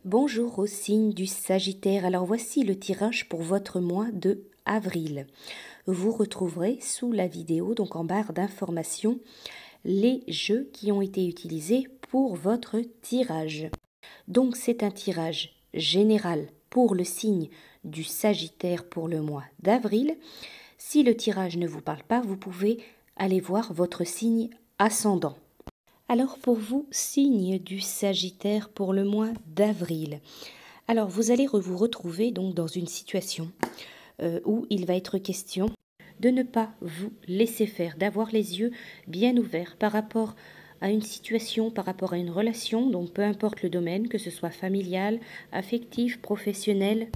Bonjour au signe du Sagittaire, alors voici le tirage pour votre mois de avril. Vous retrouverez sous la vidéo, donc en barre d'informations, les jeux qui ont été utilisés pour votre tirage. Donc c'est un tirage général pour le signe du Sagittaire pour le mois d'avril. Si le tirage ne vous parle pas, vous pouvez aller voir votre signe ascendant. Alors pour vous, signe du Sagittaire pour le mois d'avril. Alors vous allez vous retrouver donc dans une situation où il va être question de ne pas vous laisser faire, d'avoir les yeux bien ouverts par rapport à une situation, par rapport à une relation, donc peu importe le domaine, que ce soit familial, affectif, professionnel,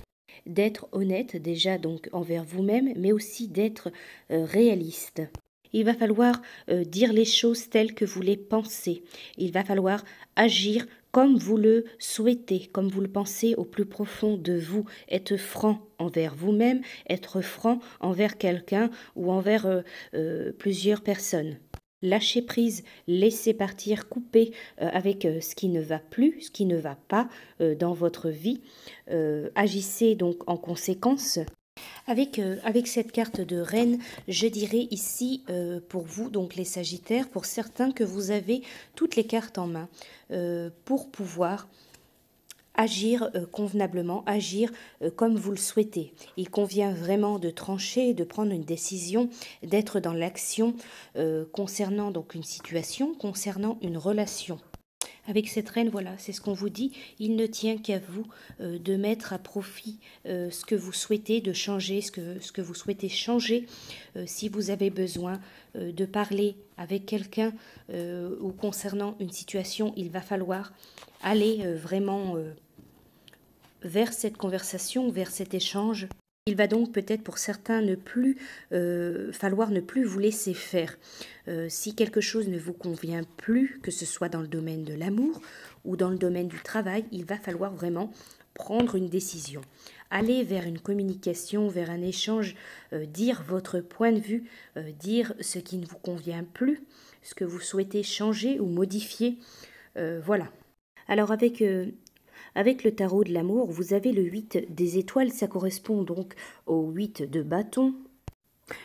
d'être honnête déjà donc envers vous-même, mais aussi d'être réaliste. Il va falloir dire les choses telles que vous les pensez. Il va falloir agir comme vous le souhaitez, comme vous le pensez au plus profond de vous. Être franc envers vous-même, être franc envers quelqu'un ou envers plusieurs personnes. Lâcher prise, laisser partir, couper avec ce qui ne va plus, ce qui ne va pas dans votre vie. Agissez donc en conséquence. Avec cette carte de reine, je dirais ici pour vous, donc les Sagittaires, pour certains que vous avez toutes les cartes en main pour pouvoir agir convenablement, agir comme vous le souhaitez. Il convient vraiment de trancher, de prendre une décision, d'être dans l'action concernant donc une situation, concernant une relation. Avec cette reine, voilà, c'est ce qu'on vous dit. Il ne tient qu'à vous de mettre à profit ce que vous souhaitez, de changer ce que vous souhaitez changer. Si vous avez besoin de parler avec quelqu'un ou concernant une situation, il va falloir aller vraiment vers cette conversation, vers cet échange. Il va donc peut-être pour certains falloir ne plus vous laisser faire. Si quelque chose ne vous convient plus, que ce soit dans le domaine de l'amour ou dans le domaine du travail, il va falloir vraiment prendre une décision. Aller vers une communication, vers un échange, dire votre point de vue, dire ce qui ne vous convient plus, ce que vous souhaitez changer ou modifier. Voilà. Alors avec le tarot de l'amour, vous avez le 8 des étoiles, ça correspond donc au 8 de bâton.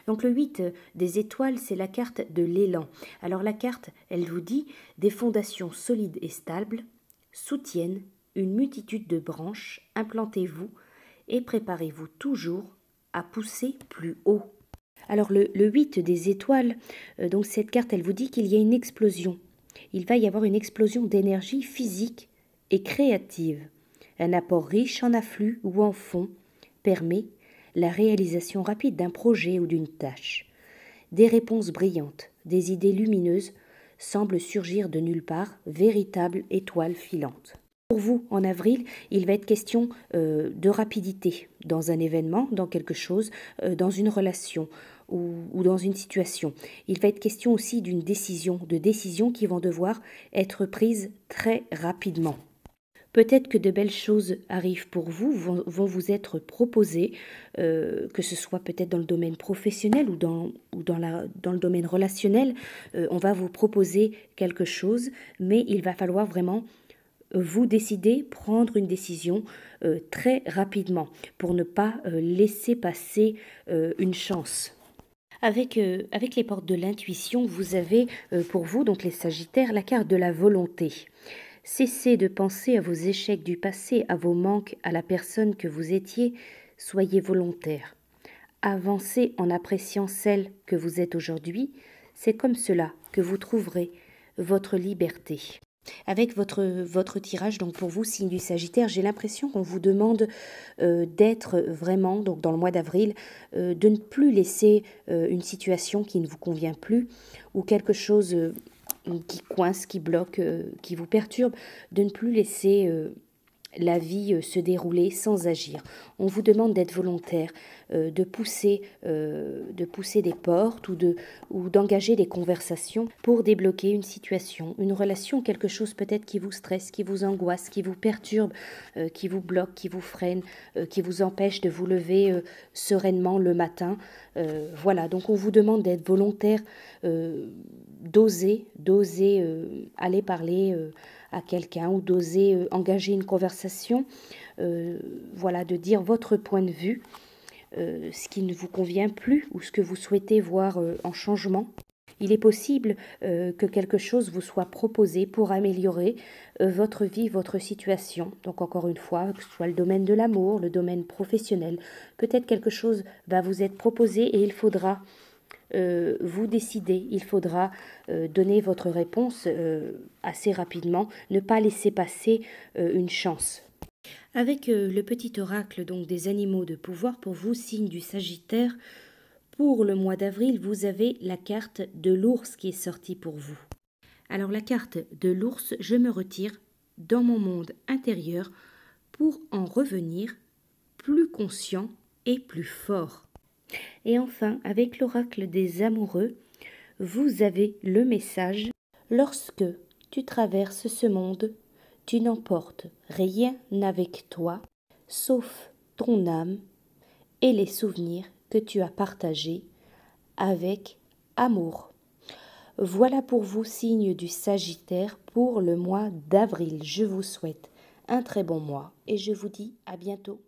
Donc le 8 des étoiles, c'est la carte de l'élan. Alors la carte, elle vous dit « Des fondations solides et stables soutiennent une multitude de branches, implantez-vous et préparez-vous toujours à pousser plus haut. » Alors le 8 des étoiles, donc cette carte, elle vous dit qu'il y a une explosion. Il va y avoir une explosion d'énergie physique et créative. Un apport riche en afflux ou en fond permet la réalisation rapide d'un projet ou d'une tâche. Des réponses brillantes, des idées lumineuses semblent surgir de nulle part, véritables étoiles filantes. Pour vous, en avril, il va être question de rapidité dans un événement, dans quelque chose, dans une relation ou dans une situation. Il va être question aussi d'une décision, de décisions qui vont devoir être prises très rapidement. Peut-être que de belles choses arrivent pour vous, vont vous être proposées, que ce soit peut-être dans le domaine professionnel ou dans le domaine relationnel. On va vous proposer quelque chose, mais il va falloir vraiment vous décider, prendre une décision très rapidement pour ne pas laisser passer une chance. Avec les portes de l'intuition, vous avez pour vous, donc les Sagittaires, la carte de la volonté. Cessez de penser à vos échecs du passé, à vos manques, à la personne que vous étiez. Soyez volontaire. Avancez en appréciant celle que vous êtes aujourd'hui. C'est comme cela que vous trouverez votre liberté. Avec votre tirage, donc pour vous, signe du Sagittaire, j'ai l'impression qu'on vous demande d'être vraiment, donc dans le mois d'avril, de ne plus laisser une situation qui ne vous convient plus ou quelque chose qui coince, qui bloque, qui vous perturbe, de ne plus laisser la vie se dérouler sans agir. On vous demande d'être volontaire, de pousser des portes ou d'engager des conversations pour débloquer une situation, une relation, quelque chose peut-être qui vous stresse, qui vous angoisse, qui vous perturbe, qui vous bloque, qui vous freine, qui vous empêche de vous lever sereinement le matin. Voilà, donc on vous demande d'être volontaire, d'oser aller parler à quelqu'un ou d'oser engager une conversation, voilà, de dire votre point de vue, ce qui ne vous convient plus ou ce que vous souhaitez voir en changement. Il est possible que quelque chose vous soit proposé pour améliorer votre vie, votre situation. Donc encore une fois, que ce soit le domaine de l'amour, le domaine professionnel, peut-être quelque chose va vous être proposé et il faudra vous décider, il faudra donner votre réponse assez rapidement, ne pas laisser passer une chance. Avec le petit oracle donc des animaux de pouvoir pour vous, signe du Sagittaire, pour le mois d'avril, vous avez la carte de l'ours qui est sortie pour vous. Alors la carte de l'ours, je me retire dans mon monde intérieur pour en revenir plus conscient et plus fort. Et enfin, avec l'oracle des amoureux, vous avez le message: lorsque tu traverses ce monde, tu n'emportes rien avec toi, sauf ton âme et les souvenirs que tu as partagés avec amour. Voilà pour vous, signe du Sagittaire, pour le mois d'avril. Je vous souhaite un très bon mois et je vous dis à bientôt.